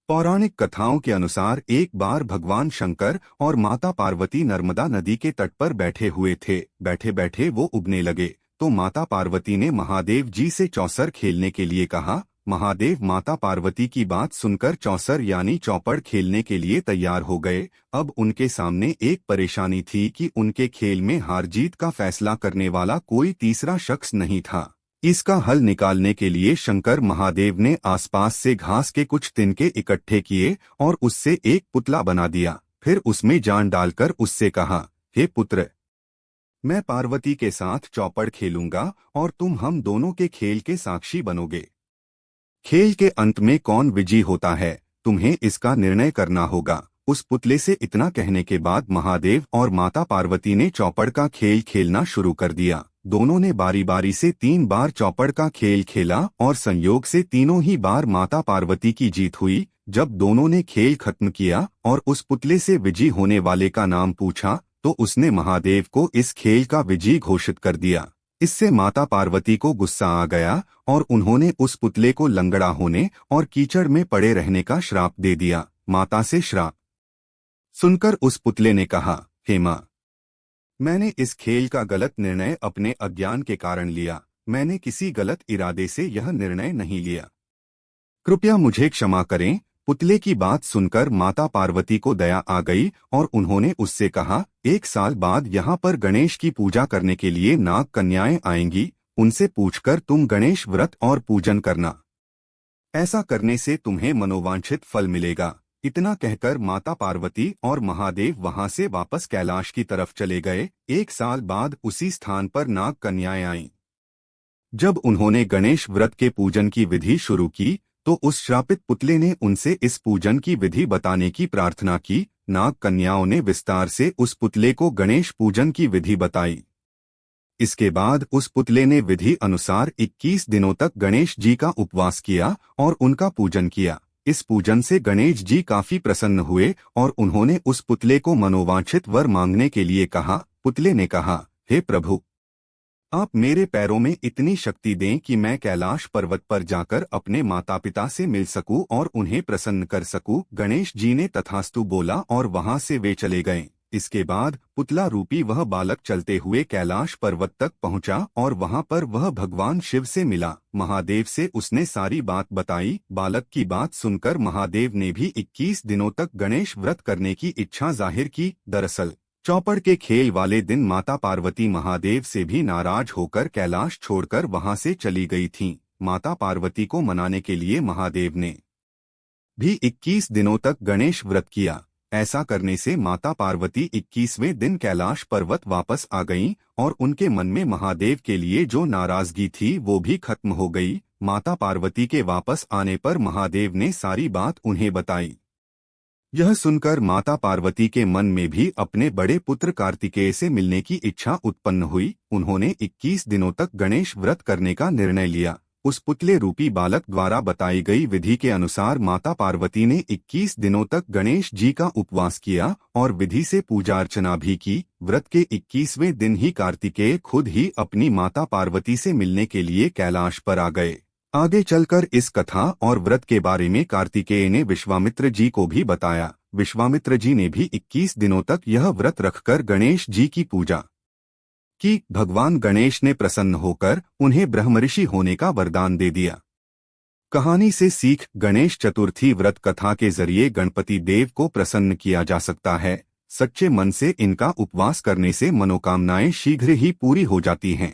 पौराणिक कथाओं के अनुसार एक बार भगवान शंकर और माता पार्वती नर्मदा नदी के तट पर बैठे हुए थे। बैठे बैठे वो उबने लगे तो माता पार्वती ने महादेव जी से चौसर खेलने के लिए कहा। महादेव माता पार्वती की बात सुनकर चौसर यानी चौपड़ खेलने के लिए तैयार हो गए। अब उनके सामने एक परेशानी थी कि उनके खेल में हार जीत का फैसला करने वाला कोई तीसरा शख्स नहीं था। इसका हल निकालने के लिए शंकर महादेव ने आसपास से घास के कुछ तिनके इकट्ठे किए और उससे एक पुतला बना दिया। फिर उसमें जान डालकर उससे कहा, हे पुत्र, मैं पार्वती के साथ चौपड़ खेलूंगा और तुम हम दोनों के खेल के साक्षी बनोगे। खेल के अंत में कौन विजयी होता है, तुम्हें इसका निर्णय करना होगा। उस पुतले से इतना कहने के बाद महादेव और माता पार्वती ने चौपड़ का खेल खेलना शुरू कर दिया। दोनों ने बारी बारी से 3 बार चौपड़ का खेल खेला और संयोग से तीनों ही बार माता पार्वती की जीत हुई। जब दोनों ने खेल खत्म किया और उस पुतले से विजयी होने वाले का नाम पूछा तो उसने महादेव को इस खेल का विजयी घोषित कर दिया। इससे माता पार्वती को गुस्सा आ गया और उन्होंने उस पुतले को लंगड़ा होने और कीचड़ में पड़े रहने का श्राप दे दिया। माता से श्राप सुनकर उस पुतले ने कहा, हे माँ, मैंने इस खेल का गलत निर्णय अपने अज्ञान के कारण लिया। मैंने किसी गलत इरादे से यह निर्णय नहीं लिया। कृपया मुझे क्षमा करें। पुतले की बात सुनकर माता पार्वती को दया आ गई और उन्होंने उससे कहा, 1 साल बाद यहाँ पर गणेश की पूजा करने के लिए नाग कन्याएं आएंगी। उनसे पूछकर तुम गणेश व्रत और पूजन करना। ऐसा करने से तुम्हें मनोवांछित फल मिलेगा। इतना कहकर माता पार्वती और महादेव वहां से वापस कैलाश की तरफ चले गए। 1 साल बाद उसी स्थान पर नाग कन्याएं आईं। जब उन्होंने गणेश व्रत के पूजन की विधि शुरू की तो उस श्रापित पुतले ने उनसे इस पूजन की विधि बताने की प्रार्थना की। नाग कन्याओं ने विस्तार से उस पुतले को गणेश पूजन की विधि बताई। इसके बाद उस पुतले ने विधि अनुसार 21 दिनों तक गणेश जी का उपवास किया और उनका पूजन किया। इस पूजन से गणेश जी काफी प्रसन्न हुए और उन्होंने उस पुतले को मनोवांछित वर मांगने के लिए कहा। पुतले ने कहा, हे प्रभु, आप मेरे पैरों में इतनी शक्ति दें कि मैं कैलाश पर्वत पर जाकर अपने माता पिता से मिल सकूं और उन्हें प्रसन्न कर सकूं। गणेश जी ने तथास्तु बोला और वहां से वे चले गए। इसके बाद पुतला रूपी वह बालक चलते हुए कैलाश पर्वत तक पहुंचा और वहां पर वह भगवान शिव से मिला। महादेव से उसने सारी बात बताई। बालक की बात सुनकर महादेव ने भी 21 दिनों तक गणेश व्रत करने की इच्छा जाहिर की। दरअसल चौपड़ के खेल वाले दिन माता पार्वती महादेव से भी नाराज होकर कैलाश छोड़कर वहां से चली गई थीं। माता पार्वती को मनाने के लिए महादेव ने भी 21 दिनों तक गणेश व्रत किया। ऐसा करने से माता पार्वती 21वें दिन कैलाश पर्वत वापस आ गईं और उनके मन में महादेव के लिए जो नाराजगी थी वो भी खत्म हो गई। माता पार्वती के वापस आने पर महादेव ने सारी बात उन्हें बताई। यह सुनकर माता पार्वती के मन में भी अपने बड़े पुत्र कार्तिकेय से मिलने की इच्छा उत्पन्न हुई। उन्होंने 21 दिनों तक गणेश व्रत करने का निर्णय लिया। उस पुतले रूपी बालक द्वारा बताई गई विधि के अनुसार माता पार्वती ने 21 दिनों तक गणेश जी का उपवास किया और विधि से पूजा अर्चना भी की। व्रत के 21वें दिन ही कार्तिकेय खुद ही अपनी माता पार्वती से मिलने के लिए कैलाश पर आ गए। आगे चलकर इस कथा और व्रत के बारे में कार्तिकेय ने विश्वामित्र जी को भी बताया। विश्वामित्र जी ने भी 21 दिनों तक यह व्रत रखकर गणेश जी की पूजा की। भगवान गणेश ने प्रसन्न होकर उन्हें ब्रह्मऋषि होने का वरदान दे दिया। कहानी से सीख, गणेश चतुर्थी व्रत कथा के जरिए गणपति देव को प्रसन्न किया जा सकता है। सच्चे मन से इनका उपवास करने से मनोकामनाएं शीघ्र ही पूरी हो जाती हैं।